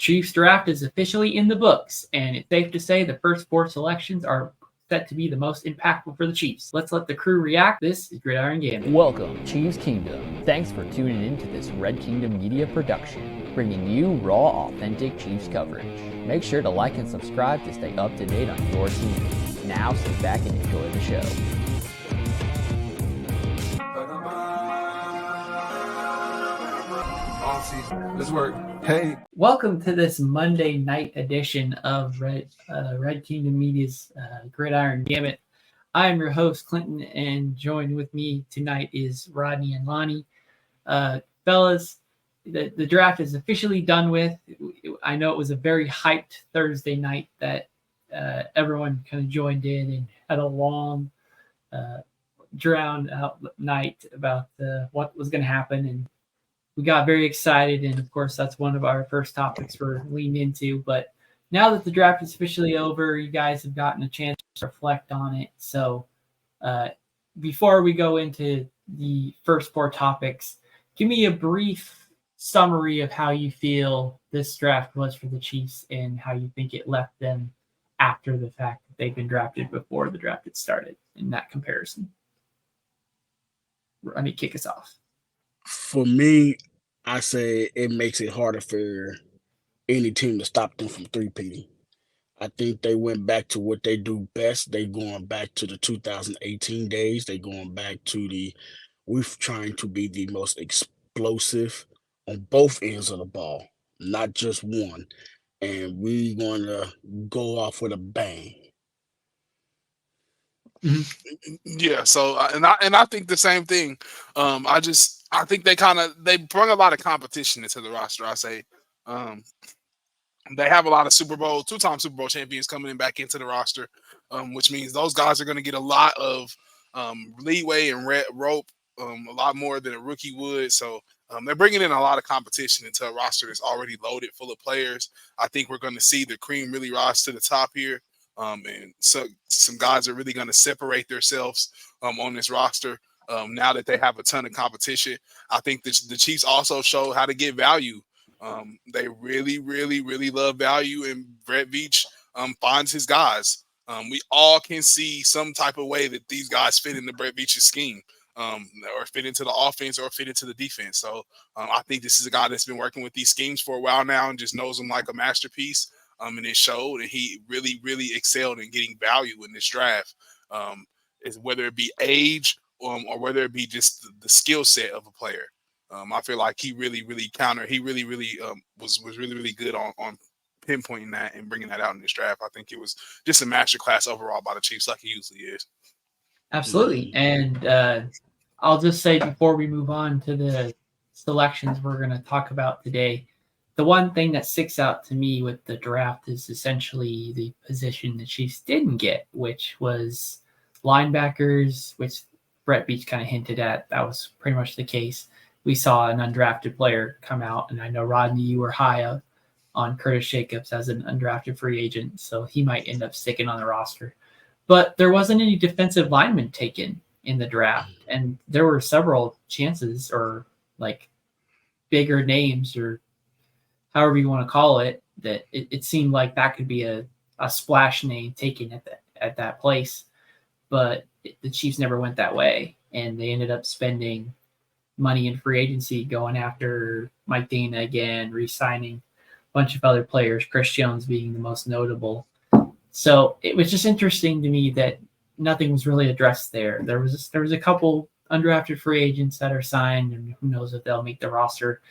Chiefs draft is officially in the books, and it's safe to say the first 4 selections are set to be the most impactful for the Chiefs. Let's let the crew react. This is Gridiron Gaming. Welcome, Chiefs Kingdom. Thanks for tuning in to this Red Kingdom Media production, bringing you raw, authentic Chiefs coverage. Make sure to like and subscribe to stay up to date on your team. Now sit back and enjoy the show. Let's work. Hey. Welcome to this Monday night edition of Red Kingdom Media's Gridiron Gamut. I'm your host, Clinton, and joined with me tonight is Rodney and Lonnie. Fellas, the draft is officially done with. I know it was a very hyped Thursday night that everyone kind of joined in and had a long, drowned out night about what was going to happen, and we got very excited, and of course that's one of our first topics we're leaning into. But now that the draft is officially over, you guys have gotten a chance to reflect on it. So before we go into the first 4 topics, give me a brief summary of how you feel this draft was for the Chiefs and how you think it left them after the fact that they've been drafted before the draft had started in that comparison. Let me kick us off. For me, I say it makes it harder for any team to stop them from three-peating. I think they went back to what they do best. They going back to the 2018 days. They going back to we're trying to be the most explosive on both ends of the ball, not just one. And we're going to go off with a bang. Yeah, so I think the same thing. I think they bring a lot of competition into the roster. I say they have a lot of 2-time Super Bowl champions coming back into the roster, which means those guys are going to get a lot of leeway and rope, a lot more than a rookie would. So they're bringing in a lot of competition into a roster that's already loaded full of players. I think we're going to see the cream really rise to the top here. And so some guys are really going to separate themselves on this roster now that they have a ton of competition. I think the Chiefs also show how to get value. They really, really, really love value, and Brett Veach finds his guys. We all can see some type of way that these guys fit into Brett Veach's scheme, or fit into the offense or fit into the defense. So I think this is a guy that's been working with these schemes for a while now and just knows them like a masterpiece. And it showed, and he really, really excelled in getting value in this draft. Whether it be age or whether it be just the skill set of a player. I feel like he really, really was really, really good on pinpointing that and bringing that out in this draft. I think it was just a masterclass overall by the Chiefs, like he usually is. Absolutely. And I'll just say before we move on to the selections we're going to talk about today, the one thing that sticks out to me with the draft is essentially the position the Chiefs didn't get, which was linebackers, which Brett Veach kind of hinted at. That was pretty much the case. We saw an undrafted player come out, and I know, Rodney, you were high on Curtis Jacobs as an undrafted free agent, so he might end up sticking on the roster. But there wasn't any defensive linemen taken in the draft, and there were several chances or like bigger names or however you want to call it, that it seemed like that could be a splash name taken at that place. But the Chiefs never went that way, and they ended up spending money in free agency going after Mike Dana again, re-signing a bunch of other players, Chris Jones being the most notable. So it was just interesting to me that nothing was really addressed there. There was a couple undrafted free agents that are signed, and who knows if they'll make the roster.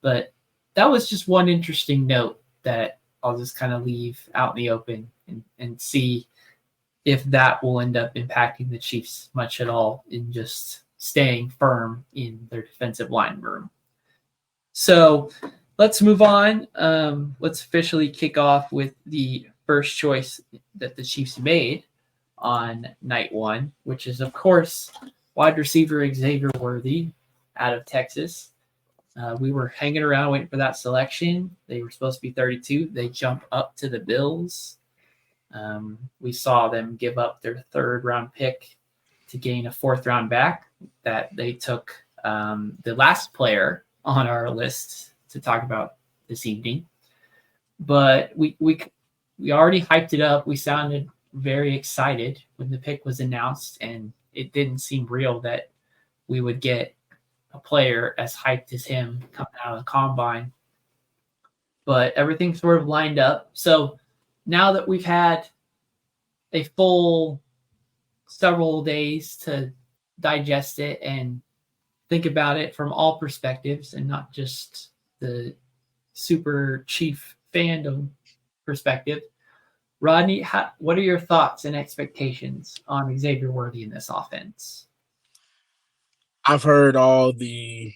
But that was just one interesting note that I'll just kind of leave out in the open and see if that will end up impacting the Chiefs much at all in just staying firm in their defensive line room. So let's move on. Let's officially kick off with the first choice that the Chiefs made on night 1, which is, of course, wide receiver Xavier Worthy out of Texas. We were hanging around waiting for that selection. They were supposed to be 32. They jump up to the Bills. We saw them give up their 3rd-round pick to gain a 4th-round back that they took the last player on our list to talk about this evening. but we already hyped it up. We sounded very excited when the pick was announced, and it didn't seem real that we would get a player as hyped as him coming out of the combine. But everything sort of lined up. So now that we've had a full several days to digest it and think about it from all perspectives and not just the super chief fandom perspective, Rodney, what are your thoughts and expectations on Xavier Worthy in this offense? I've heard all the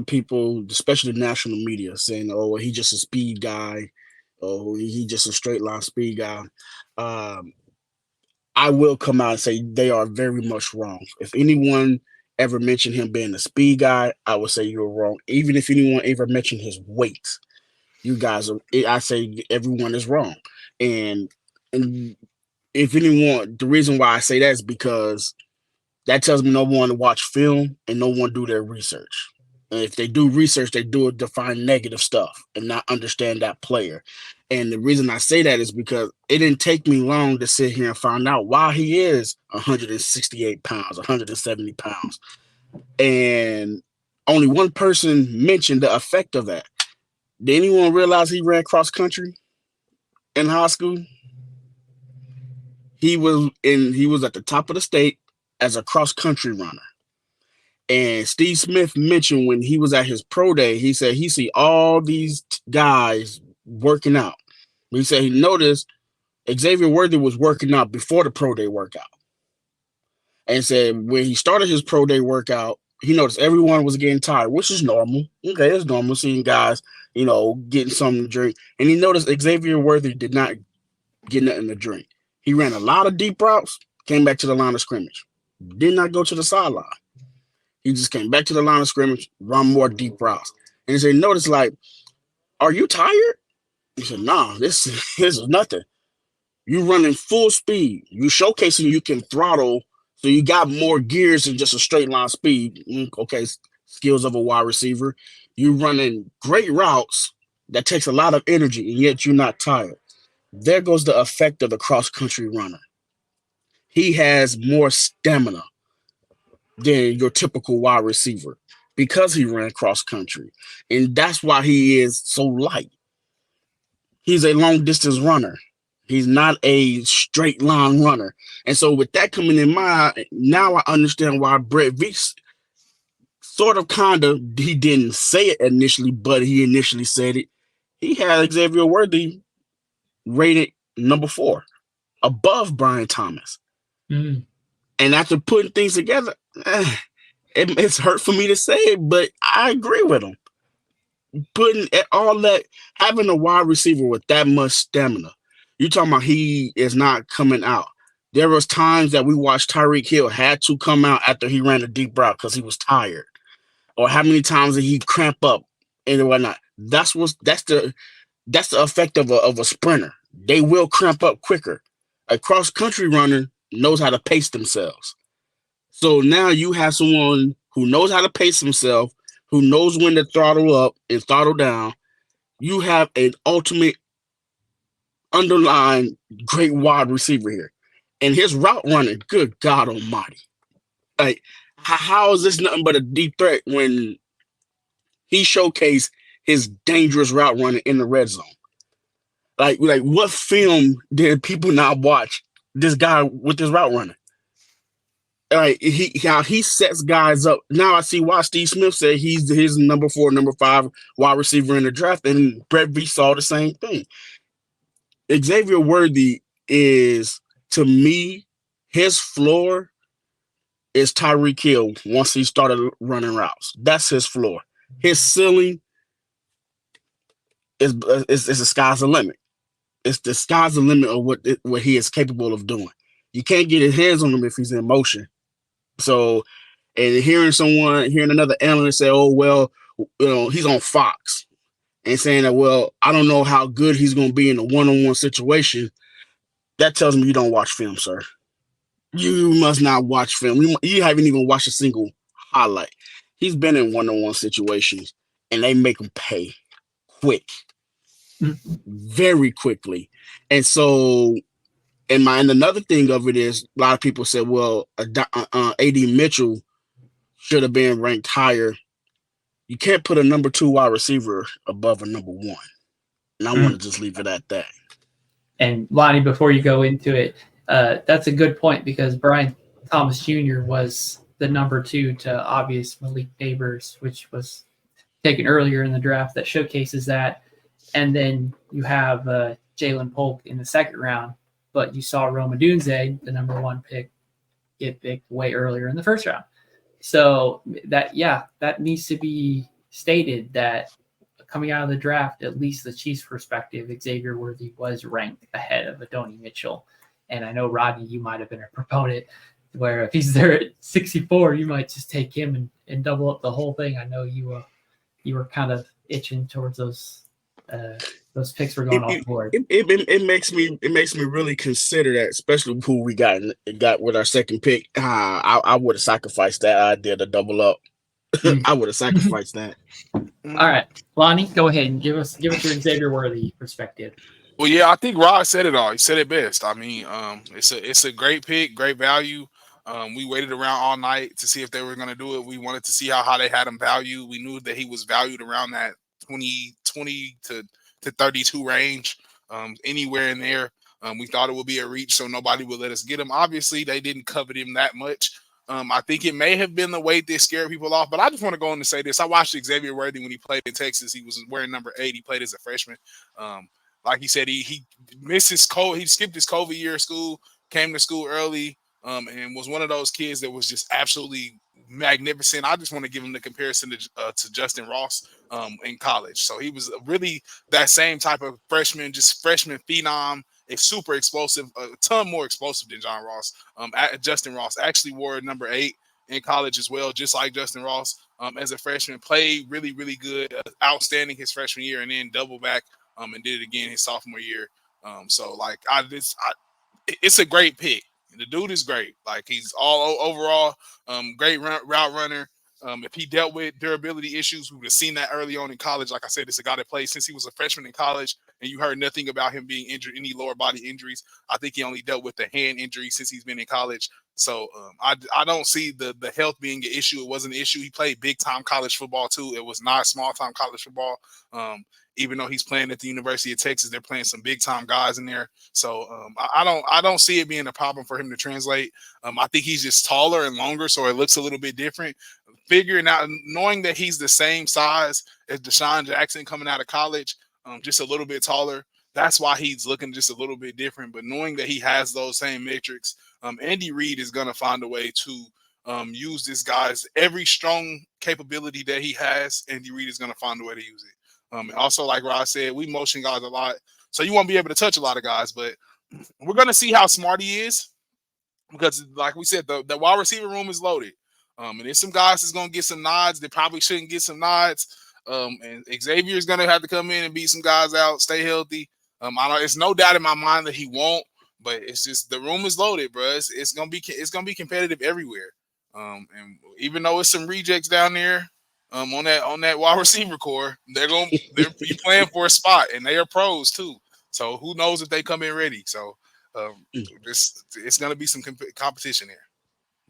people, especially the national media, saying, "Oh, he's just a speed guy. Oh, he's just a straight line speed guy." I will come out and say they are very much wrong. If anyone ever mentioned him being a speed guy, I would say you're wrong. Even if anyone ever mentioned his weight, you guys are. I say everyone is wrong. And if anyone, the reason why I say that is because that tells me no one to watch film and no one do their research. And if they do research, they do it to find negative stuff and not understand that player. And the reason I say that is because it didn't take me long to sit here and find out why he is 168 pounds, 170 pounds. And only one person mentioned the effect of that. Did anyone realize he ran cross country in high school? He was at the top of the state as a cross country runner. And Steve Smith mentioned when he was at his pro day, he said he see all these guys working out. He said he noticed Xavier Worthy was working out before the pro day workout. And said when he started his pro day workout, he noticed everyone was getting tired, which is normal. Okay, it's normal seeing guys, getting something to drink. And he noticed Xavier Worthy did not get nothing to drink. He ran a lot of deep routes, came back to the line of scrimmage. Did not go to the sideline. He just came back to the line of scrimmage, run more deep routes. And he said, notice, are you tired? He said, nah, this is nothing. You running full speed. You showcasing you can throttle, so you got more gears than just a straight line speed. Okay, skills of a wide receiver. You running great routes that takes a lot of energy, and yet you're not tired. There goes the effect of the cross-country runner. He has more stamina than your typical wide receiver because he ran cross country. And that's why he is so light. He's a long distance runner. He's not a straight line runner. And so with that coming in mind, now I understand why Brett Veach he didn't say it initially, but he initially said it. He had Xavier Worthy rated number 4 above Brian Thomas. Mm. And after putting things together, it's hurt for me to say it, but I agree with him. Putting all that, having a wide receiver with that much stamina, you're talking about he is not coming out. There was times that we watched Tyreek Hill had to come out after he ran a deep route because he was tired. Or how many times did he cramp up and whatnot? That's the effect of a sprinter. They will cramp up quicker. A cross-country runner knows how to pace themselves. So now you have someone who knows how to pace himself, who knows when to throttle up and throttle down. You have an ultimate underlying great wide receiver here. And his route running, good God almighty. How is this nothing but a deep threat when he showcased his dangerous route running in the red zone? Like what film did people not watch this guy with his route running? How he sets guys up. Now I see why Steve Smith said he's his number 4, number 5 wide receiver in the draft, and Brett Veach saw the same thing. Xavier Worthy is, to me, his floor is Tyreek Hill once he started running routes. That's his floor. His ceiling is the sky's the limit. It's the sky's the limit of what he is capable of doing. You can't get his hands on him if he's in motion. So, and hearing another analyst say, "Oh well, he's on Fox," and saying that, "Well, I don't know how good he's going to be in a one-on-one situation," that tells me you don't watch film, sir. You must not watch film. You haven't even watched a single highlight. He's been in one-on-one situations, and they make him pay quick, very quickly. And so, and another thing of it is, a lot of people said, well, AD Mitchell should have been ranked higher. You can't put a number 2 wide receiver above a number 1. And I want to just leave it at that. And Lonnie, before you go into it, that's a good point, because Brian Thomas Jr. was the number 2 to obvious Malik Neighbors, which was taken earlier in the draft, that showcases that. And then you have Jalen Polk in the second round, but you saw Roma Dunze, the number 1 pick, get picked way earlier in the first round. So that needs to be stated, that coming out of the draft, at least the Chiefs' perspective, Xavier Worthy was ranked ahead of Adonai Mitchell. And I know, Rodney, you might have been a proponent where if he's there at 64, you might just take him and double up the whole thing. I know you were kind of itching towards those picks were going off board. It makes me really consider that, especially who we got with our second pick. I would have sacrificed that idea to double up. I would have sacrificed that. All right, Lonnie, go ahead and give us your Xavier Worthy perspective. Well, yeah, I think Rod said it all. He said it best. I mean, it's a great pick, great value. We waited around all night to see if they were going to do it. We wanted to see how they had him valued. We knew that he was valued around that 20 to 32 range, anywhere in there. We thought it would be a reach, so nobody would let us get him. Obviously, they didn't covet him that much. I think it may have been the weight that scared people off, but I just want to go on and say this. I watched Xavier Worthy when he played in Texas. He was wearing number 8. He played as a freshman. Like he said, he missed his COVID. He skipped his COVID year of school, came to school early, and was one of those kids that was just absolutely magnificent. I just want to give him the comparison to Justin Ross in college. So he was really that same type of freshman, just freshman phenom. It's super explosive, a ton more explosive than Justin Ross actually wore number 8 in college as well, just like Justin Ross. As a freshman, played really, really good, outstanding his freshman year, and then double back and did it again his sophomore year. So like it's a great pick. The dude is great. Like, he's all overall great route runner. If he dealt with durability issues, we would have seen that early on in college. Like I said, it's a guy that played since he was a freshman in college, and you heard nothing about him being injured, any lower body injuries. I think he only dealt with the hand injury since he's been in college. So I don't see the health being an issue. It wasn't an issue. He played big-time college football, too. It was not small-time college football. Even though he's playing at the University of Texas, they're playing some big-time guys in there. So I don't see it being a problem for him to translate. I think he's just taller and longer, so it looks a little bit different. Figuring out, knowing that he's the same size as Deshaun Jackson coming out of college, just a little bit taller, that's why he's looking just a little bit different. But knowing that he has those same metrics, Andy Reid is going to find a way to use this guy's every strong capability that he has. Andy Reid is going to find a way to use it. And also, like Rod said, we motion guys a lot, so you won't be able to touch a lot of guys. But we're going to see how smart he is, because, like we said, the wide receiver room is loaded. And there's some guys that's going to get some nods. They probably shouldn't get some nods. And Xavier is going to have to come in and beat some guys out, stay healthy. It's no doubt in my mind that he won't, but it's just the room is loaded, bro. It's gonna be competitive everywhere. And even though it's some rejects down there, on that wide receiver core, they're be playing for a spot, and they are pros too. So who knows if they come in ready? So it's gonna be some competition here.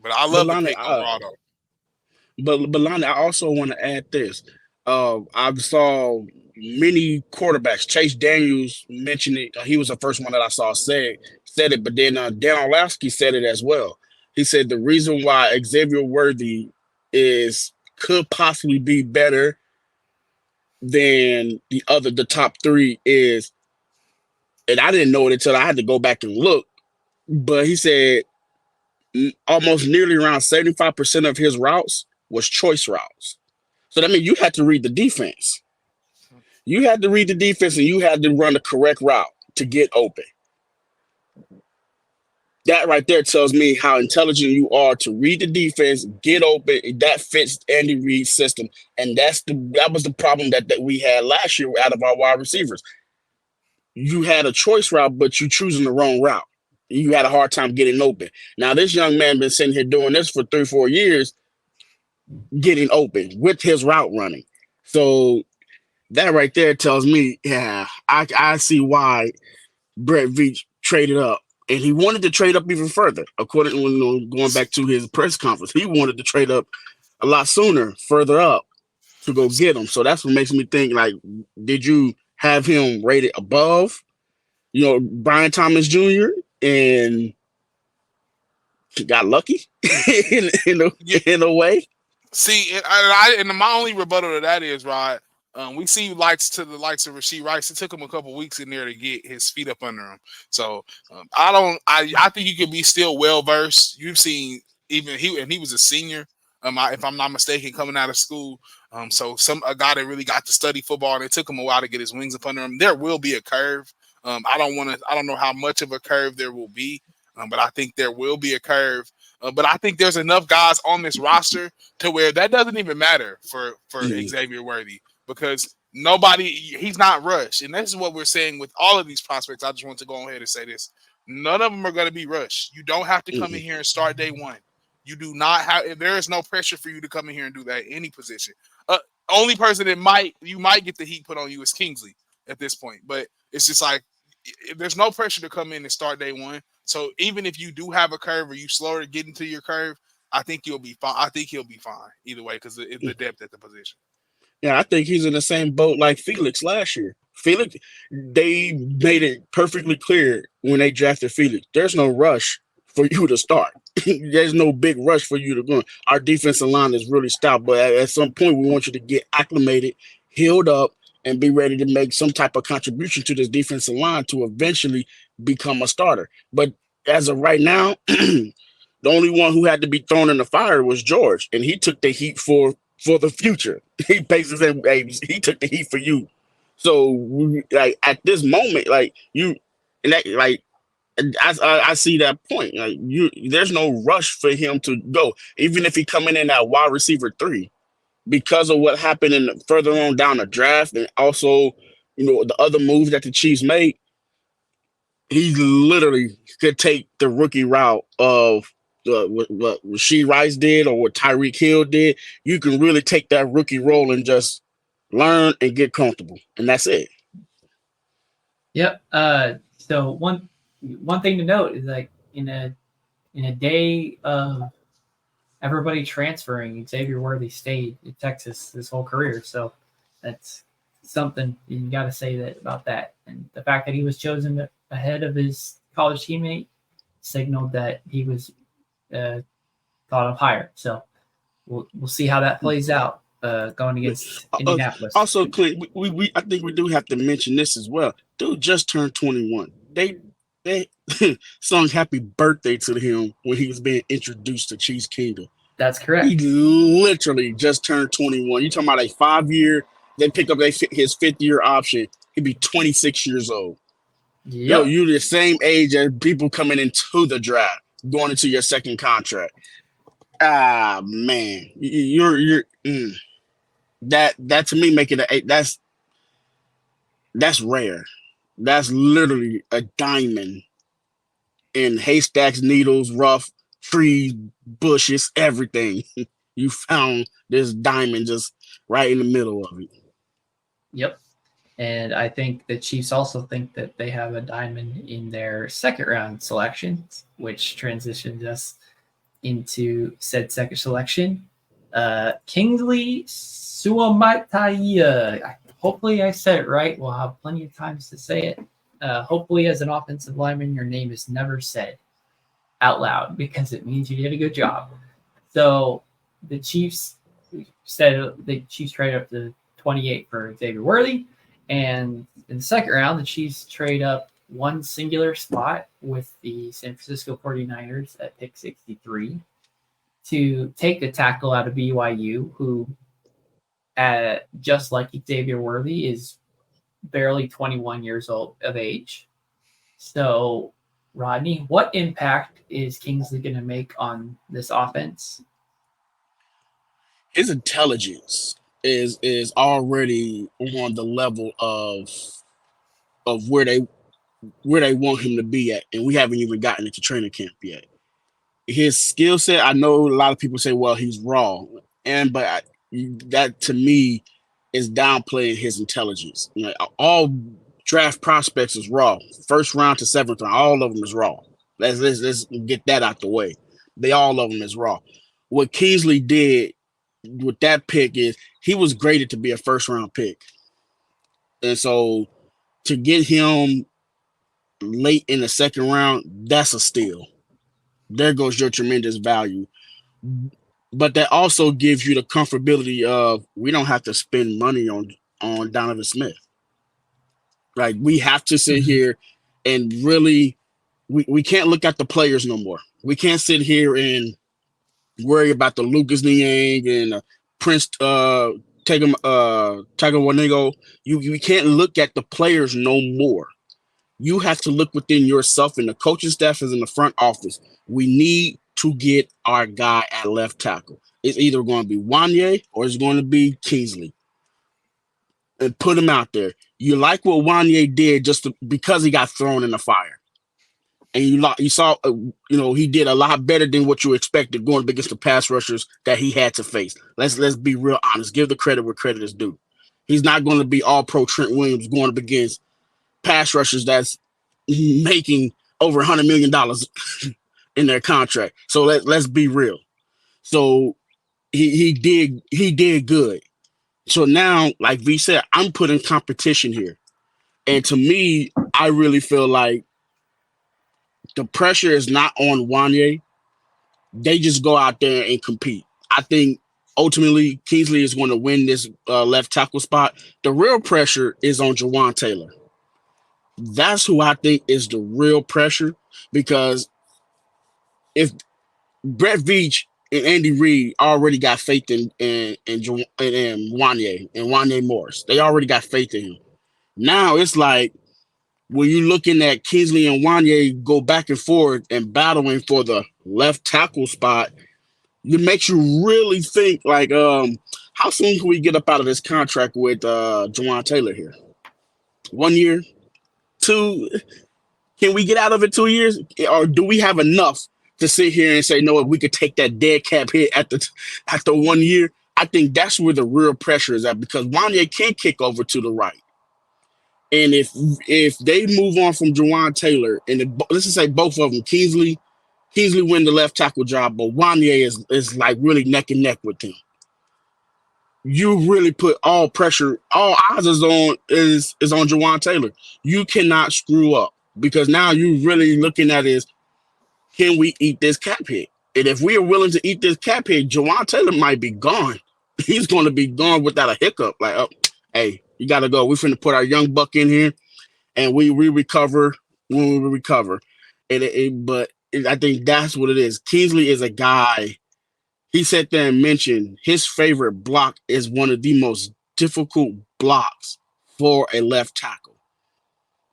But I love the pick overall, though. But Lonnie, I also want to add this. I saw many quarterbacks. Chase Daniels mentioned it. He was the first one that I saw said it. But then Dan Orlovsky said it as well. He said the reason why Xavier Worthy could possibly be better than the top 3 is, and I didn't know it until I had to go back and look. But he said almost nearly around 75% of his routes was choice routes. So that means you had to read the defense. You had to read the defense, and you had to run the correct route to get open. That right there tells me how intelligent you are to read the defense, get open. That fits Andy Reid's system, and that was the problem that we had last year out of our wide receivers. You had a choice route, but you choosing the wrong route. You had a hard time getting open. Now, this young man been sitting here doing this for 3-4 years, getting open with his route running. So that right there tells me, yeah, I see why Brett Veach traded up. And he wanted to trade up even further. According to going back to his press conference, he wanted to trade up a lot sooner, further up to go get him. So that's what makes me think, like, did you have him rated above, Brian Thomas Jr. and got lucky in a way? See, and my only rebuttal to that is, Rod, we see the likes of Rashee Rice. It took him a couple weeks in there to get his feet up under him. So I think he could be still well versed. You've seen he was a senior, if I'm not mistaken, coming out of school. So a guy that really got to study football, and it took him a while to get his wings up under him. There will be a curve. I don't know how much of a curve there will be, but I think there will be a curve. But I think there's enough guys on this roster to where that doesn't even matter for Xavier Worthy, because he's not rushed. And this is what we're saying with all of these prospects. I just want to go ahead and say this. None of them are going to be rushed. You don't have to come in here and start day one. You do not have, there is no pressure for you to come in here and do that at any position. Only person that you might get the heat put on you is Kingsley at this point. But it's just like, there's no pressure to come in and start day one. So even if you do have a curve or you slower to get into your curve, I think you'll be fine. I think he'll be fine either way because of the depth at the position. Yeah, I think he's in the same boat like Felix last year. Felix, they made it perfectly clear when they drafted Felix. There's no rush for you to start. There's no big rush for you to go. Our defensive line is really stout, but at some point we want you to get acclimated, healed up, and be ready to make some type of contribution to this defensive line to eventually become a starter. But as of right now, the only one who had to be thrown in the fire was George, and he took the heat for the future. He basically said, hey, he took the heat for you. So, like, at this moment, like, you, and that, like, I see that point. Like, there's no rush for him to go, even if he coming in at wide receiver 3. Because of what happened further on down the draft, and also, the other moves that the Chiefs made, he literally could take the rookie route of what Rashee Rice did or what Tyreek Hill did. You can really take that rookie role and just learn and get comfortable, and that's it. Yep. So one thing to note is, like, in a day of everybody transferring, Xavier Worthy stayed in Texas his whole career. So that's something you got to say that about that. And the fact that he was chosen ahead of his college teammate signaled that he was thought of higher. So we'll see how that plays out going against Indianapolis. Also, Clint, I think we do have to mention this as well. Dude just turned 21. They sung happy birthday to him when he was being introduced to Chiefs Kingdom. That's correct. He literally just turned 21. You talking about a 5-year, they pick up his 5th-year option. He'd be 26 years old. Yep. You're the same age as people coming into the draft, going into your second contract. Ah, man. That to me making that's rare. That's literally a diamond in haystacks, needles, rough trees, bushes, everything. You found this diamond just right in the middle of it. Yep. And I think the Chiefs also think that they have a diamond in their second round selections, which transitions us into said second selection. Kingsley Suamatia. Hopefully I said it right. We'll have plenty of times to say it. Hopefully, as an offensive lineman, your name is never said out loud because it means you did a good job. So the Chiefs trade up to 28 for Xavier Worthy. And in the second round, the Chiefs trade up one singular spot with the San Francisco 49ers at pick 63 to take the tackle out of BYU, who, just like Xavier Worthy, is barely 21 years old of age. So, Rodney, what impact is Kingsley going to make on this offense? His intelligence is already on the level of where they want him to be at, and we haven't even gotten into training camp yet. His skill set, I know a lot of people say, well, he's raw, but that to me is downplaying his intelligence. You know, all draft prospects is raw. First round to seventh round, all of them is raw. Let's get that out the way. All of them is raw. What Kingsley did with that pick is he was graded to be a first round pick. And so to get him late in the second round, that's a steal. There goes your tremendous value. But that also gives you the comfortability of we don't have to spend money on Donovan Smith. Like, we have to sit here and really we can't look at the players no more. We can't sit here and worry about the Lucas Niang and Prince Tagovailoa. You can't look at the players no more. You have to look within yourself, and the coaching staff is in the front office. We need to get our guy at left tackle. It's either going to be Wanye or it's going to be Kingsley. And put him out there. You like what Wanye did because he got thrown in the fire. And you saw, he did a lot better than what you expected going against the pass rushers that he had to face. Let's be real honest. Give the credit where credit is due. He's not going to be all-pro Trent Williams going up against pass rushers that's making over $100 million in their contract. So let's be real. So he did good. So now, like V said, I'm putting competition here. And to me, I really feel like the pressure is not on Wanye. They just go out there and compete. I think ultimately Kingsley is going to win this left tackle spot. The real pressure is on Jawan Taylor. That's who I think is the real pressure, because if Brett Veach and Andy Reid already got faith in Wanye Morris. They already got faith in him. Now it's like when you're looking at Kingsley and Wanye go back and forth and battling for the left tackle spot, it makes you really think like, how soon can we get up out of this contract with Jawan Taylor here? 1 year? 2? Can we get out of it 2 years? Or do we have enough to sit here and say, no, we could take that dead cap hit at the 1 year? I think that's where the real pressure is at, because Wanye can kick over to the right. And if they move on from Jawan Taylor, and let's just say both of them, Kingsley win the left tackle job, but Wanye is like really neck and neck with him. You really put all pressure, all eyes is on Jawan Taylor. You cannot screw up, because now you really looking at is, can we eat this cap hit? And if we are willing to eat this cap hit, Jawan Taylor might be gone. He's going to be gone without a hiccup. Like, oh, hey, you got to go. We're finna put our young buck in here, and we recover when we recover. But I think that's what it is. Kingsley is a guy. He sat there and mentioned his favorite block is one of the most difficult blocks for a left tackle.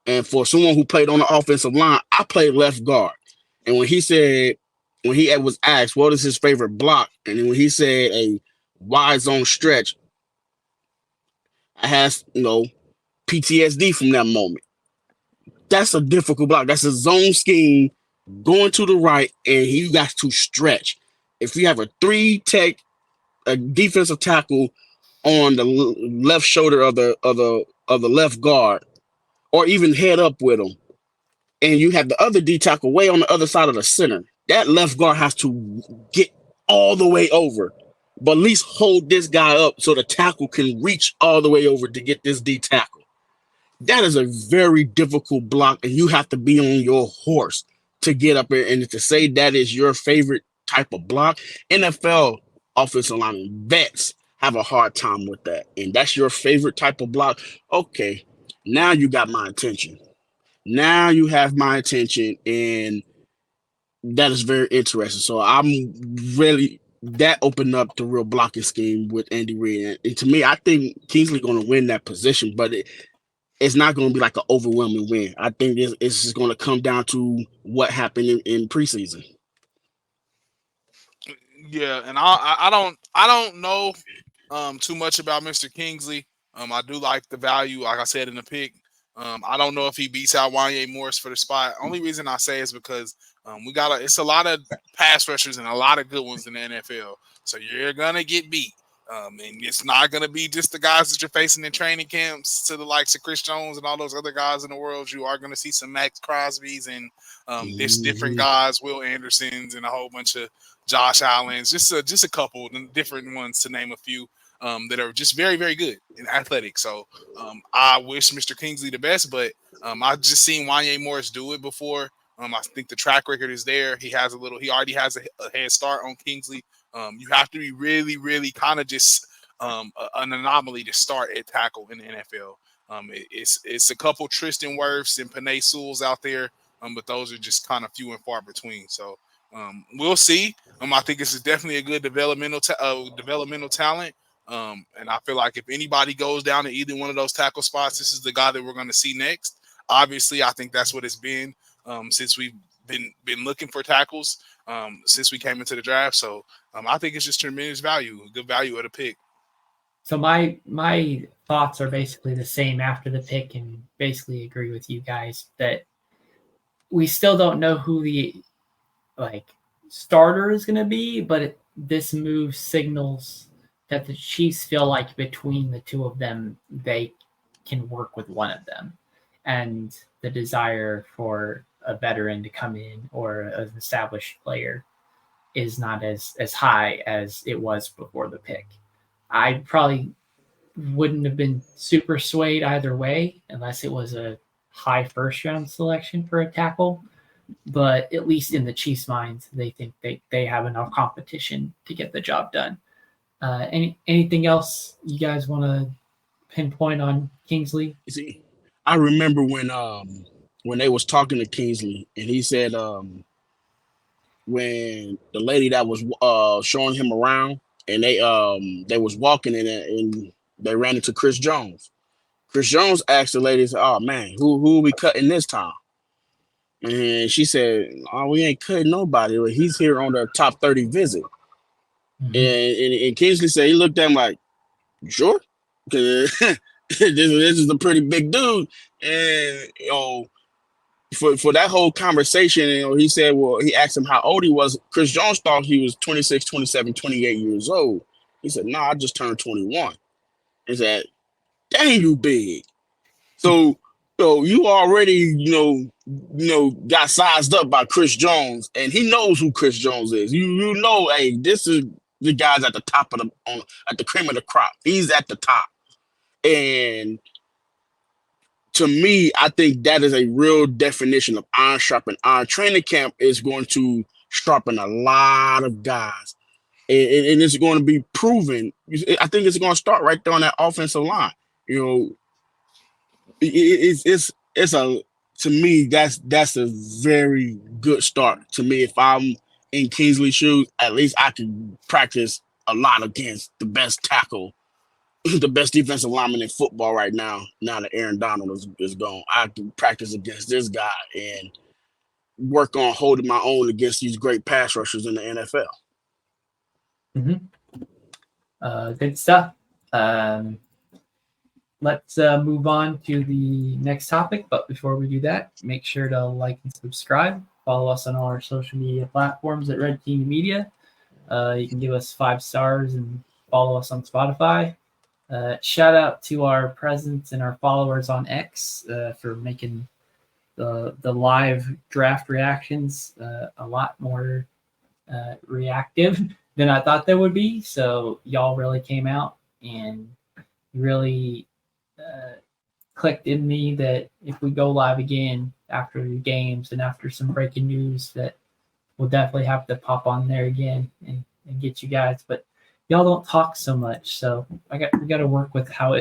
And for someone who played on the offensive line, I played left guard. And when he was asked what is his favorite block, and when he said a wide zone stretch, I had PTSD from that moment. That's a difficult block. That's a zone scheme going to the right, and you got to stretch. If you have a 3-tech, a defensive tackle on the left shoulder of the left guard, or even head up with him, and you have the other D tackle way on the other side of the center, that left guard has to get all the way over, but at least hold this guy up so the tackle can reach all the way over to get this D tackle. That is a very difficult block, and you have to be on your horse to get up there. And to say that is your favorite type of block, NFL offensive linemen, vets have a hard time with that. And that's your favorite type of block. Okay, now you got my attention. Now you have my attention, and that is very interesting. So I'm really, that opened up the real blocking scheme with Andy Reid. And to me, I think Kingsley going to win that position, but it's not going to be like an overwhelming win. I think it's just going to come down to what happened in preseason. Yeah, and I don't know too much about Mr. Kingsley. I do like the value, like I said in the pick. I don't know if he beats out Wanye Morris for the spot. Only reason I say is because it's a lot of pass rushers and a lot of good ones in the NFL. So you're gonna get beat. And it's not going to be just the guys that you're facing in training camps to the likes of Chris Jones and all those other guys in the world. You are going to see some Max Crosbys and there's different guys, Will Andersons and a whole bunch of Josh Allens, just a couple different ones to name a few that are just very, very good in athletics. So I wish Mr. Kingsley the best, but I've just seen Wanye Morris do it before. I think the track record is there. He already has a head start on Kingsley. You have to be really, really kind of just an anomaly to start at tackle in the NFL. It's a couple Tristan Wirfs and Panay Sewells out there, but those are just kind of few and far between. So we'll see. I think this is definitely a good developmental talent. And I feel like if anybody goes down to either one of those tackle spots, this is the guy that we're going to see next. Obviously, I think that's what it's been since we've been looking for tackles since we came into the draft. So I think it's just tremendous value, good value at a pick. So my thoughts are basically the same after the pick, and basically agree with you guys that we still don't know who the starter is going to be, but this move signals that the Chiefs feel like between the two of them, they can work with one of them, and the desire for a veteran to come in or an established player is not as high as it was before the pick. I probably wouldn't have been super swayed either way unless it was a high first round selection for a tackle. But at least in the Chiefs' minds, they think they have enough competition to get the job done. Anything else you guys want to pinpoint on Kingsley? See, I remember when they was talking to Kingsley, and he said when the lady that was showing him around, and they was walking and they ran into Chris Jones. Chris Jones asked the lady, "Oh man, who are we cutting this time?" And she said, "Oh, we ain't cutting nobody. He's here on the top 30 visit." Mm-hmm. And Kingsley said he looked at him like, "You sure? Because this is a pretty big dude." And for that whole conversation, he said, well, he asked him how old he was. Chris Jones thought he was 26, 27, 28 years old. He said, "No, I just turned 21. He said, "Dang, you big." So you already, got sized up by Chris Jones, and he knows who Chris Jones is. You know, hey, this is the guy's at the top of at the cream of the crop. He's at the top. And to me, I think that is a real definition of iron sharpen iron. Training camp is going to sharpen a lot of guys, and it's going to be proven. I think it's going to start right there on that offensive line. To me, that's a very good start. To me, if I'm in Kingsley's shoes, at least I can practice a lot against the best tackle, the best defensive lineman in football right now. Now that Aaron Donald is gone, I can practice against this guy and work on holding my own against these great pass rushers in the NFL. Mm-hmm. Good stuff. Let's move on to the next topic. But before we do that, make sure to like and subscribe. Follow us on all our social media platforms at Red Kingdom Media. You can give us 5 stars and follow us on Spotify. Shout out to our presence and our followers on X for making the live draft reactions a lot more reactive than I thought they would be. So y'all really came out and really clicked in me that if we go live again after the games and after some breaking news, that we'll definitely have to pop on there again and get you guys. But y'all don't talk so much, so we got to work with how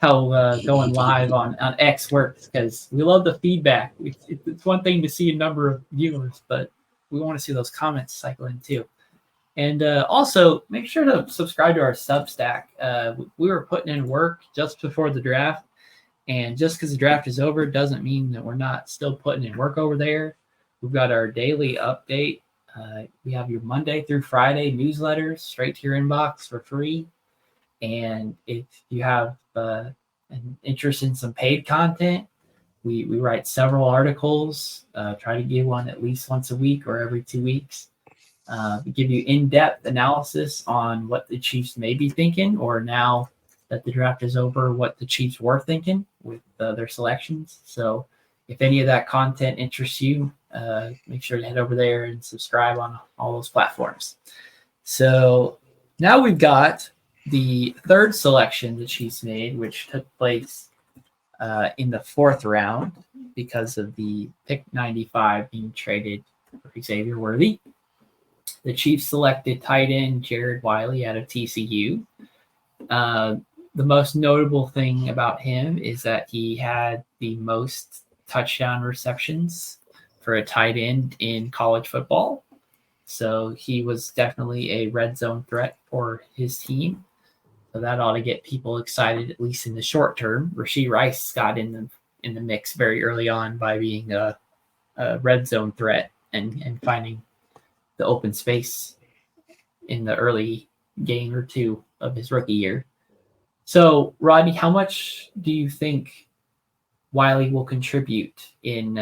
going live on X works, because we love the feedback. It's one thing to see a number of viewers, but we want to see those comments cycle in too. And also make sure to subscribe to our Substack. We were putting in work just before the draft, and just because the draft is over doesn't mean that we're not still putting in work over there. We've got our daily update. We have your Monday through Friday newsletters straight to your inbox for free. And if you have an interest in some paid content, we write several articles, try to give one at least once a week or every 2 weeks. give you in-depth analysis on what the Chiefs may be thinking, or now that the draft is over, what the Chiefs were thinking with their selections. So if any of that content interests you, make sure to head over there and subscribe on all those platforms. So now we've got the third selection the Chiefs made, which took place in the 4th round because of the pick 95 being traded for Xavier Worthy. The Chiefs selected tight end Jared Wiley out of TCU. The most notable thing about him is that he had the most touchdown receptions for a tight end in college football. So he was definitely a red zone threat for his team. So that ought to get people excited, at least in the short term. Rashee Rice got in the mix very early on by being a red zone threat and finding the open space in the early game or two of his rookie year. So, Rodney, how much do you think Wiley will contribute in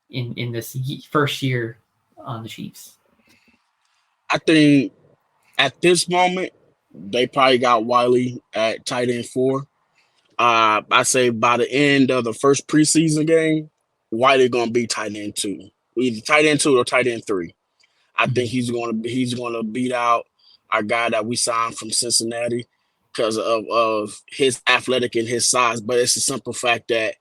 this first year on the Chiefs? I think at this moment, they probably got Wiley at tight end 4. I say by the end of the first preseason game, Wiley gonna be tight end 2, either tight end 2 or tight end 3. I think he's gonna beat out our guy that we signed from Cincinnati because of his athletic and his size. But it's a simple fact that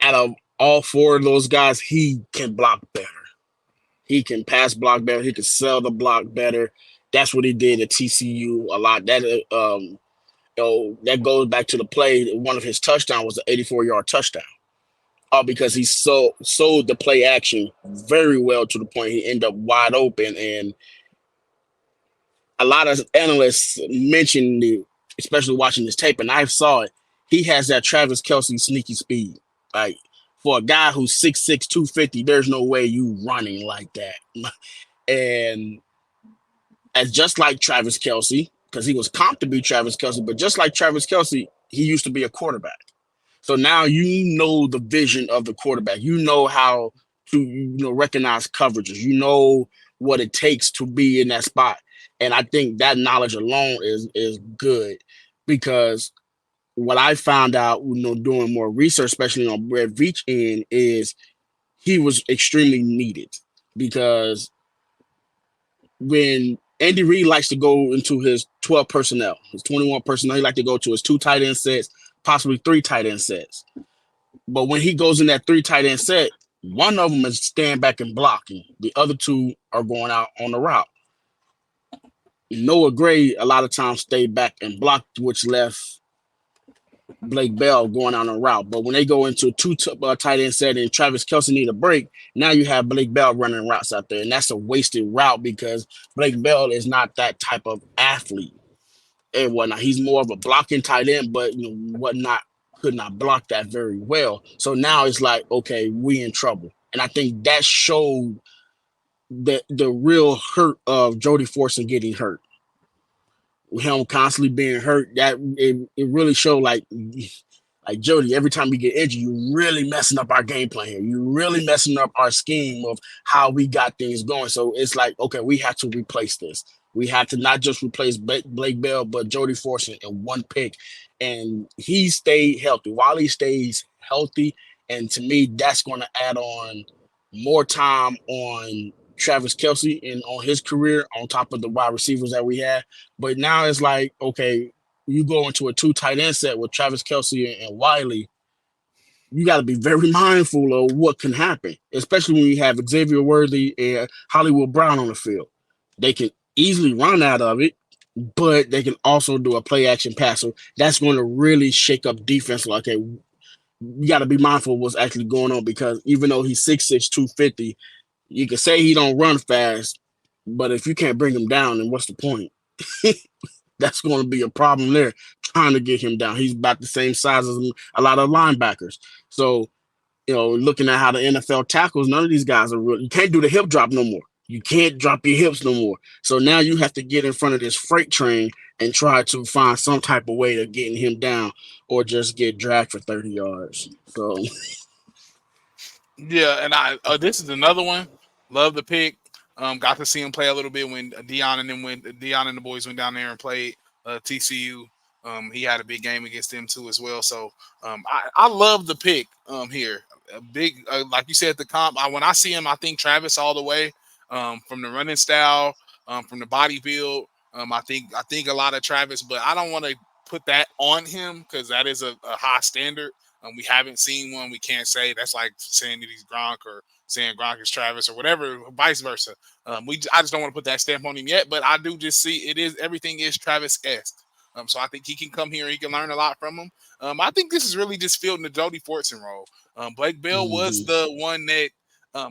out of all 4 of those guys, he can block better. He can pass block better. He can sell the block better. That's what he did at TCU a lot. That that goes back to the play. One of his touchdowns was an 84-yard touchdown. Because he sold the play action very well to the point he ended up wide open. And a lot of analysts mentioned, especially watching this tape, and I saw it, he has that Travis Kelce sneaky speed. Like, for a guy who's 6'6", 250, there's no way you running like that. And as just like Travis Kelce, because he was comped to be Travis Kelce, but just like Travis Kelce, he used to be a quarterback. So now you know the vision of the quarterback. You know how to recognize coverages. You know what it takes to be in that spot. And I think that knowledge alone is good, because what I found out, doing more research, especially on Brett Veach end, is he was extremely needed, because when Andy Reid likes to go into his 12 personnel, his 21 personnel, he likes to go to his 2 tight end sets, possibly 3 tight end sets. But when he goes in that 3 tight end set, one of them is stand back and blocking. The other 2 are going out on the route. Noah Gray a lot of times stayed back and blocked, which left Blake Bell going on a route. But when they go into 2 tight end set and Travis Kelce need a break, now you have Blake Bell running routes out there. And that's a wasted route, because Blake Bell is not that type of athlete and whatnot. He's more of a blocking tight end, but could not block that very well. So now it's like, okay, we in trouble. And I think that showed the real hurt of Jody Fortson getting hurt. With him constantly being hurt, that it really showed like Jody, every time you get injured, you're really messing up our game plan here. You're really messing up our scheme of how we got things going. So it's like, okay, we have to replace this. We have to not just replace Blake Bell, but Jody Fortson in 1 pick. And he stayed healthy. Wiley stays healthy. And to me, that's going to add on more time on Travis Kelce and on his career, on top of the wide receivers that we had. But now it's like, okay, you go into a 2 tight end set with Travis Kelce and Wiley, you got to be very mindful of what can happen, especially when you have Xavier Worthy and Hollywood Brown on the field. They can easily run out of it, but they can also do a play action pass. So that's going to really shake up defense. Like, okay, you got to be mindful of what's actually going on, because even though he's 6'6", 250, you can say he don't run fast, but if you can't bring him down, then what's the point? That's going to be a problem there, trying to get him down. He's about the same size as a lot of linebackers. So, looking at how the NFL tackles, none of these guys are real. You can't do the hip drop no more. You can't drop your hips no more. So now you have to get in front of this freight train and try to find some type of way of getting him down, or just get dragged for 30 yards. So, yeah, and this is another one. Love the pick. Got to see him play a little bit when Dion and the boys went down there and played TCU. He had a big game against them too as well. So I love the pick here. A big, like you said, the comp. When I see him, I think Travis all the way. From the running style, from the body build. I think a lot of Travis, but I don't want to put that on him because that is a high standard. We haven't seen one. We can't say that's like saying that he's Gronk or saying Gronk is Travis or whatever, vice versa. I just don't want to put that stamp on him yet, but I do just see everything is Travis-esque. So I think he can come here. He can learn a lot from him. I think this is really just filling the Jody Fortson role. Blake Bell was the one that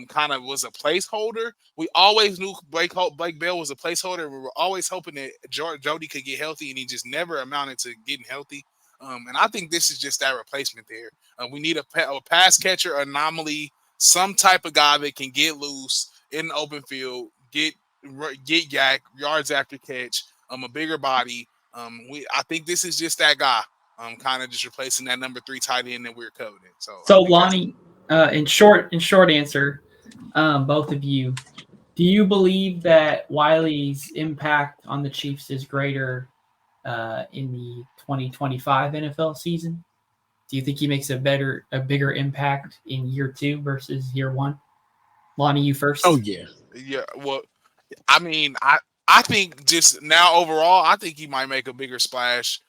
kind of was a placeholder. We always knew Blake Bell was a placeholder. We were always hoping that Jody could get healthy, and he just never amounted to getting healthy. And I think this is just that replacement there. We need a pass catcher anomaly, some type of guy that can get loose in the open field, get yak, yards after catch, a bigger body. I think this is just that guy. Kind of just replacing that number 3 tight end that we're coveting. So Lonnie, in short answer, both of you, do you believe that Wiley's impact on the Chiefs is greater in the 2025 NFL season? Do you think he makes a bigger impact in year 2 versus year 1? Lonnie, you first. Oh yeah. Well, I mean, I think just now overall, I think he might make a bigger splash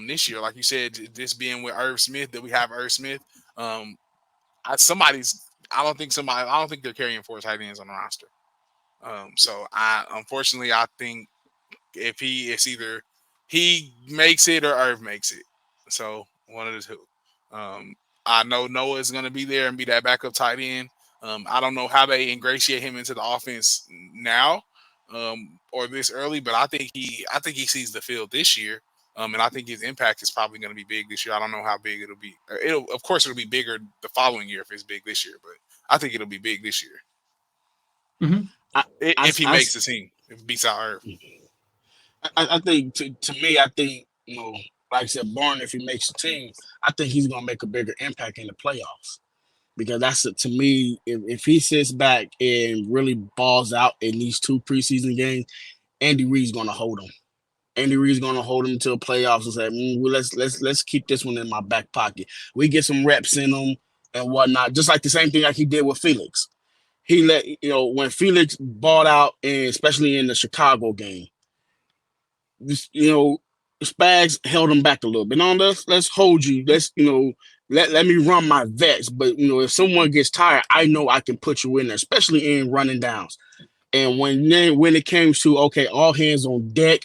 this year. Like you said, this being with Irv Smith, that we have Irv Smith. I don't think they're carrying 4 tight ends on the roster. So unfortunately, I think it's either he makes it or Irv makes it. So one of the two. I know Noah is going to be there and be that backup tight end. I don't know how they ingratiate him into the offense now or this early, but I think he sees the field this year. And I think his impact is probably going to be big this year. I don't know how big it'll be. Of course, it'll be bigger the following year if it's big this year, but I think it'll be big this year. Mm-hmm. If he makes the team, if he beats out Irv. I think to me, I think, like I said, Barn, if he makes the team, I think he's going to make a bigger impact in the playoffs. Because to me, if he sits back and really balls out in these 2 preseason games, Andy Reid's going to hold him. Andy Reid's going to hold him until playoffs and say, well, let's keep this one in my back pocket. We get some reps in him and whatnot, just like the same thing like he did with Felix. He let, when Felix balled out, and especially in the Chicago game, Spags held him back a little bit. No, let's hold you. Let me run my vets. But, if someone gets tired, I know I can put you in there, especially in running downs. And when it came to, okay, all hands on deck,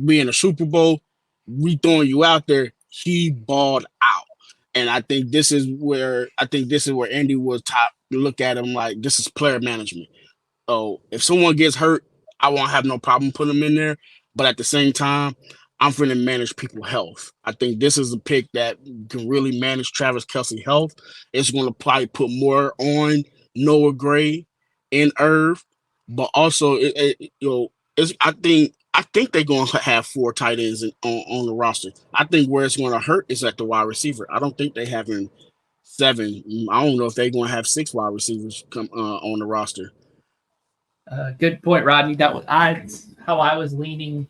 being a Super Bowl, we throwing you out there, he balled out. And I think this is where Andy was top to look at him like, this is player management. Oh, if someone gets hurt, I won't have no problem putting them in there. But at the same time, I'm going to manage people's health. I think this is a pick that can really manage Travis Kelce's health. It's going to probably put more on Noah Gray and Irv, but also I think they're going to have 4 tight ends on the roster. I think where it's going to hurt is at the wide receiver. I don't think they having 7. I don't know if they're going to have 6 wide receivers come on the roster. Good point, Rodney. That was how I was leaning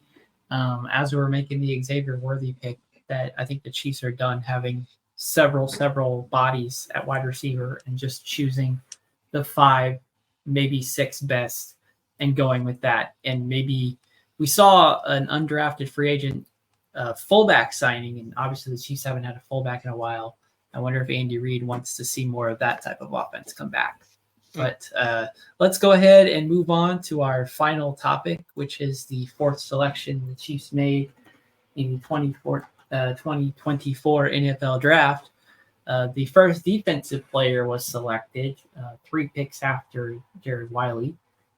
as we were making the Xavier Worthy pick. That I think the Chiefs are done having several bodies at wide receiver and just choosing the 5, maybe 6 best and going with that. And maybe we saw an undrafted free agent fullback signing, and obviously the Chiefs haven't had a fullback in a while. I wonder if Andy Reid wants to see more of that type of offense come back. But let's go ahead and move on to our final topic, which is the 4th selection the Chiefs made in the 2024 NFL Draft. The first defensive player was selected 3 picks after Jared Wiley.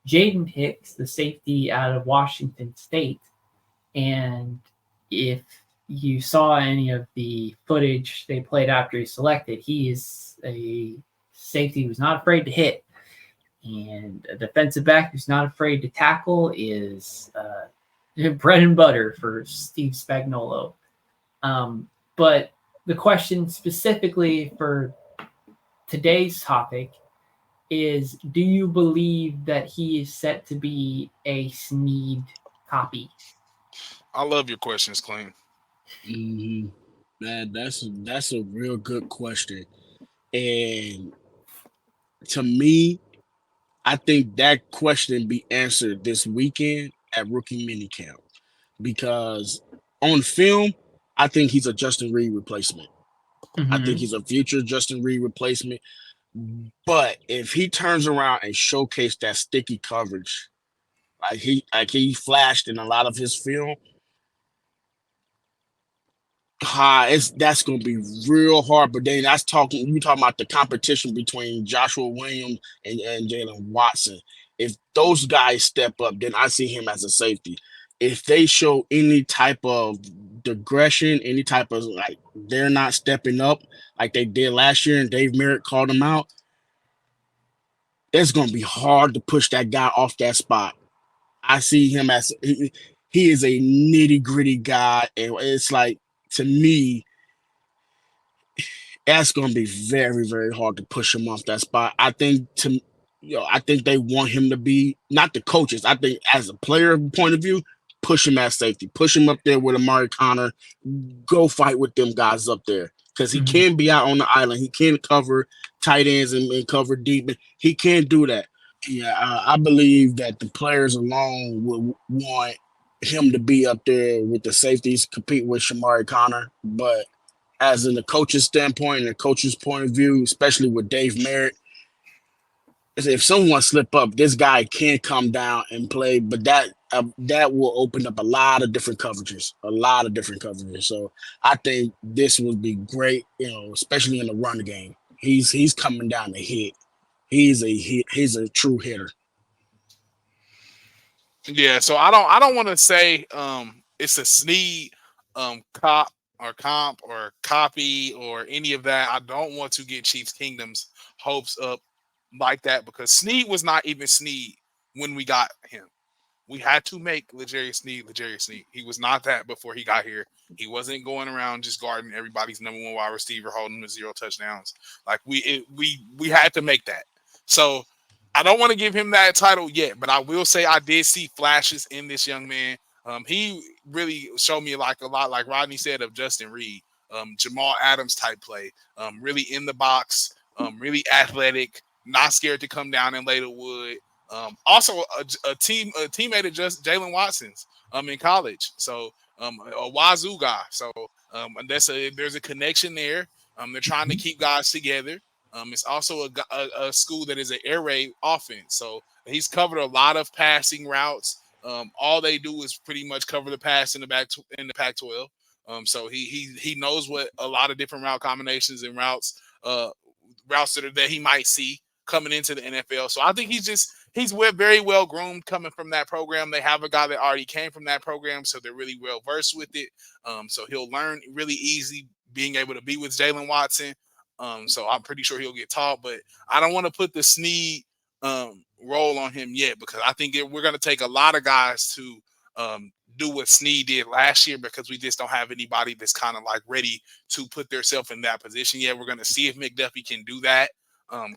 Jaden Hicks, the safety out of Washington State. And if you saw any of the footage they played after he selected, he is a safety who's not afraid to hit. And a defensive back who's not afraid to tackle is bread and butter for Steve Spagnuolo. But the question specifically for today's topic is, do you believe that he is set to be a Sneed copy? I love your questions, Clean. Mm-hmm. Man, that's a real good question. And to me, I think that question be answered this weekend at rookie minicamp because on film, I think he's a Justin Reed replacement. I think he's a future Justin Reed replacement. But if he turns around and showcase that sticky coverage, like he flashed in a lot of his film, that's gonna be real hard. But then you talking about the competition between Joshua Williams and Jalen Watson. If those guys step up, then I see him as a safety. If they show any type of digression, any type of like they're not stepping up like they did last year, and Dave Merritt called them out, it's gonna be hard to push that guy off that spot. I see him as he is a nitty gritty guy, and it's like to me that's going to be very, very hard to push him off that spot. I think I think they want him to be not the coaches. I think as a player point of view, push him at safety, push him up there with Amari Connor, go fight with them guys up there because he can be out on the island. He can cover tight ends and cover deep. He can do that. Yeah, I believe that the players alone would want him to be up there with the safeties, compete with Shamari Connor, but as in the coach's standpoint and the coach's point of view, especially with Dave Merritt, if someone slip up, this guy can come down and play, but that will open up a lot of different coverages. So I think this would be great, especially in the run game. He's coming down to hit. He's a true hitter. Yeah, so I don't want to say it's a Sneed comp or copy or any of that. I don't want to get Chiefs Kingdom's hopes up like that because Sneed was not even Sneed when we got him. We had to make L'Jarius Sneed. He was not that before he got here. He wasn't going around just guarding everybody's number one wide receiver, holding to 0 touchdowns. Like we had to make that. So I don't want to give him that title yet, but I will say I did see flashes in this young man. He really showed me a lot like Rodney said of Justin Reed, Jamal Adams type play, really in the box, really athletic, not scared to come down and lay the wood. Also a teammate of just Jalen Watson's in college, so a Wazoo guy. So there's a connection there. They're trying to keep guys together. It's also a school that is an air raid offense, so he's covered a lot of passing routes. All they do is pretty much cover the pass in the Pac-12. So he knows what a lot of different route combinations and routes that he might see coming into the NFL. So I think he's very well groomed coming from that program. They have a guy that already came from that program, so they're really well versed with it. So he'll learn really easy being able to be with Jalen Watson. So I'm pretty sure he'll get taught, but I don't want to put the Sneed role on him yet because I think we're going to take a lot of guys to do what Sneed did last year because we just don't have anybody that's kind of like ready to put themselves in that position yet. We're going to see if McDuffie can do that,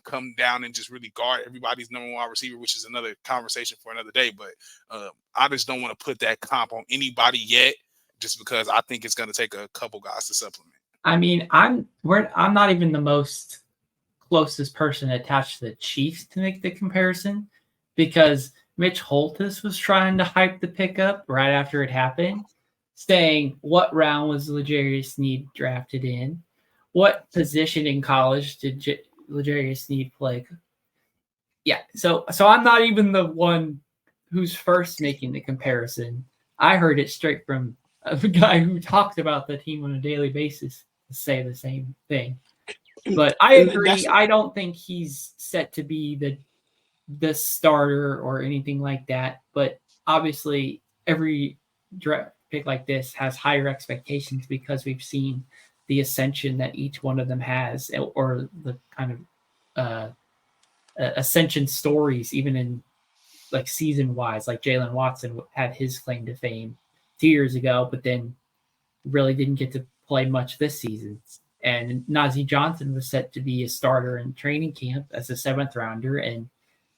come down and just really guard everybody's number one receiver, which is another conversation for another day. But I just don't want to put that comp on anybody yet just because I think it's going to take a couple guys to supplement. I mean, I'm not even the most closest person attached to the Chiefs to make the comparison because Mitch Holthus was trying to hype the pickup right after it happened, saying what round was L'Jarius Sneed drafted in, what position in college did L'Jarius Sneed play. Yeah, so I'm not even the one who's first making the comparison. I heard it straight from a guy who talked about the team on a daily basis say the same thing. But I agree. I don't think he's set to be the starter or anything like that. But obviously, every draft pick like this has higher expectations because we've seen the ascension that each one of them has, or the kind of ascension stories, even in like season wise. Like Jalen Watson had his claim to fame 2 years ago, but then really didn't get to play much this season. And Najee Johnson was set to be a starter in training camp as a 7th rounder, and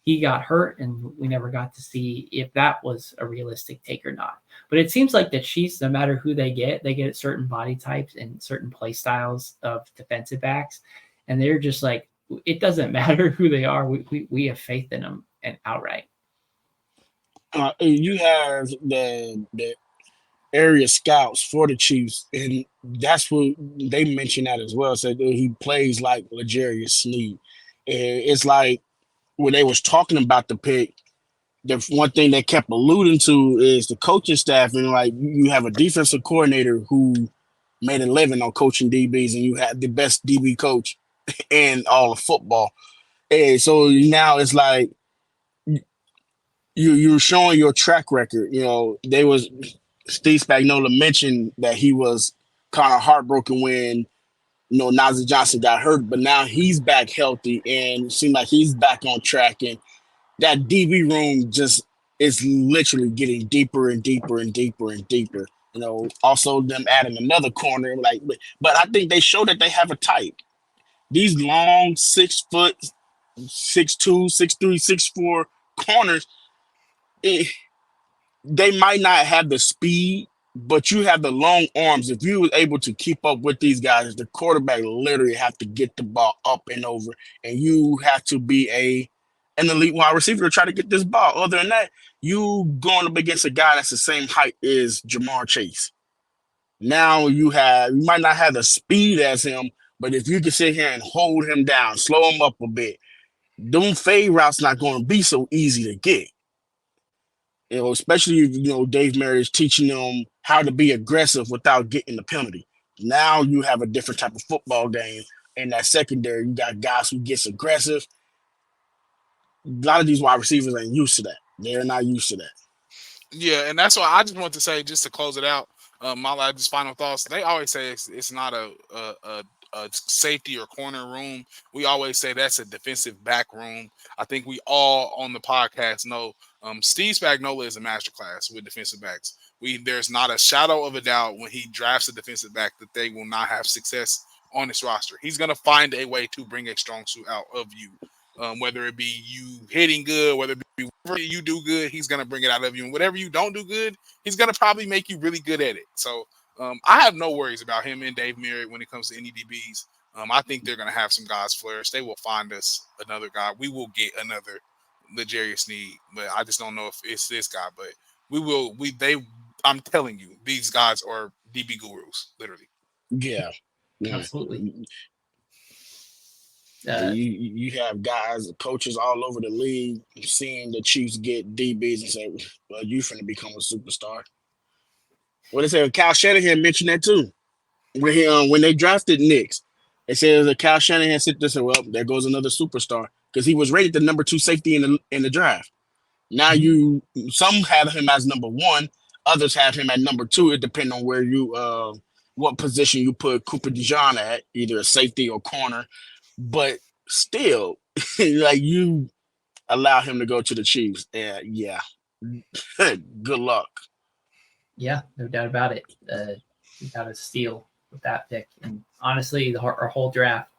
he got hurt, and we never got to see if that was a realistic take or not. But it seems like the Chiefs, no matter who they get certain body types and certain play styles of defensive backs, and they're just like, it doesn't matter who they are. We have faith in them and outright. You have the area scouts for the Chiefs, and that's what they mentioned that as well. Said that he plays like L'Jarius Sneed. And it's like when they was talking about the pick, the one thing they kept alluding to is the coaching staff, and like you have a defensive coordinator who made a living on coaching DBs, and you have the best DB coach in all of football. And so now it's like you're showing your track record. You know, Steve Spagnuolo mentioned that he was kind of heartbroken when Najee Johnson got hurt, but now he's back healthy and it seems like he's back on track. And that DB room just is literally getting deeper and deeper and deeper and deeper. Also them adding another corner, but I think they show that they have a type. These long 6 foot, 6'2", 6'3", 6'4" corners, they might not have the speed, but you have the long arms. If you were able to keep up with these guys, the quarterback literally have to get the ball up and over, and you have to be an elite wide receiver to try to get this ball. Other than that, you going up against a guy that's the same height as Jamar Chase. Now you might not have the speed as him, but if you can sit here and hold him down, slow him up a bit, them fade routes not going to be so easy to get. Especially if, Dave Merritt is teaching them how to be aggressive without getting the penalty. Now you have a different type of football game. In that secondary, you got guys who gets aggressive. A lot of these wide receivers ain't used to that. They're not used to that. Yeah, and that's why I just want to say, just to close it out, my just final thoughts. They always say it's not a safety or corner room. We always say that's a defensive back room. I think we all on the podcast know Steve Spagnuolo is a masterclass with defensive backs. There's not a shadow of a doubt when he drafts a defensive back that they will not have success on his roster. He's going to find a way to bring a strong suit out of you, whether it be you hitting good, whether it be whatever you do good, he's going to bring it out of you. And whatever you don't do good, he's going to probably make you really good at it. So I have no worries about him and Dave Merritt when it comes to any DBs. I think they're going to have some guys flourish. They will find us another guy. We will get another L'Jarius Sneed, but I just don't know if it's this guy. But we will. I'm telling you, these guys are DB gurus, literally. Yeah. Absolutely. You have guys, coaches all over the league seeing the Chiefs get DBs and say, well, you're finna become a superstar. Well, they said Kyle Shanahan mentioned that too. When they drafted Knicks, they said that Kyle Shanahan said this, well, there goes another superstar, because he was rated the number 2 safety in the draft. Now some have him as number 1, others have him at number 2. It depends on where what position you put Cooper DeJean at, either a safety or corner. But still, like, you allow him to go to the Chiefs. Yeah. Good luck. Yeah, no doubt about it. You got to steal with that pick. And honestly, our whole draft,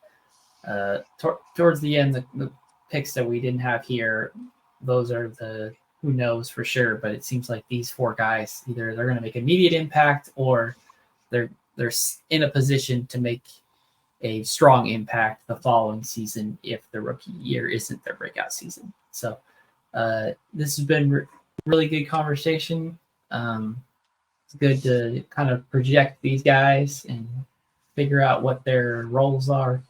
towards the end, the picks that we didn't have here, those are the who knows for sure. But it seems like these 4 guys, either they're going to make immediate impact or they're in a position to make a strong impact the following season if the rookie year isn't their breakout season. So this has been really good conversation. It's good to kind of project these guys and figure out what their roles are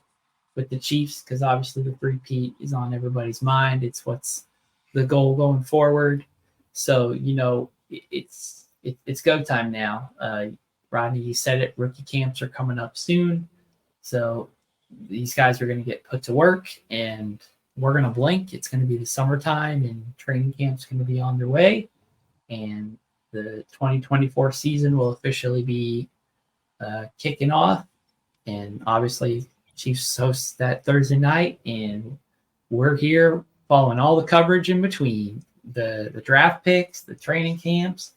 with the Chiefs, because obviously the three-peat is on everybody's mind. It's what's the goal going forward. So, it's go time now. Rodney, you said it, rookie camps are coming up soon. So these guys are going to get put to work, and we're going to blink. It's going to be the summertime, and training camp's going to be on their way. And the 2024 season will officially be kicking off. And obviously, Chiefs host that Thursday night, and we're here following all the coverage in between, the draft picks, the training camps,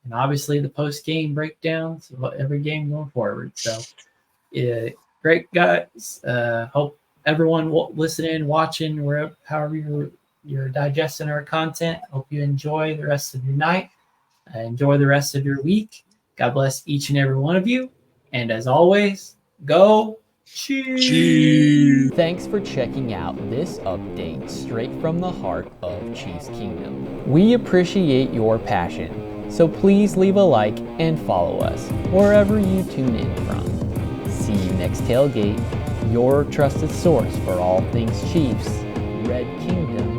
and obviously the post-game breakdowns of every game going forward. So Great, guys. Hope everyone listening, watching, wherever, however you're digesting our content. Hope you enjoy the rest of your night. Enjoy the rest of your week. God bless each and every one of you. And as always, go Chiefs! Thanks for checking out this update straight from the heart of Chiefs Kingdom. We appreciate your passion, so please leave a like and follow us wherever you tune in from. See you next tailgate, your trusted source for all things Chiefs, Red Kingdom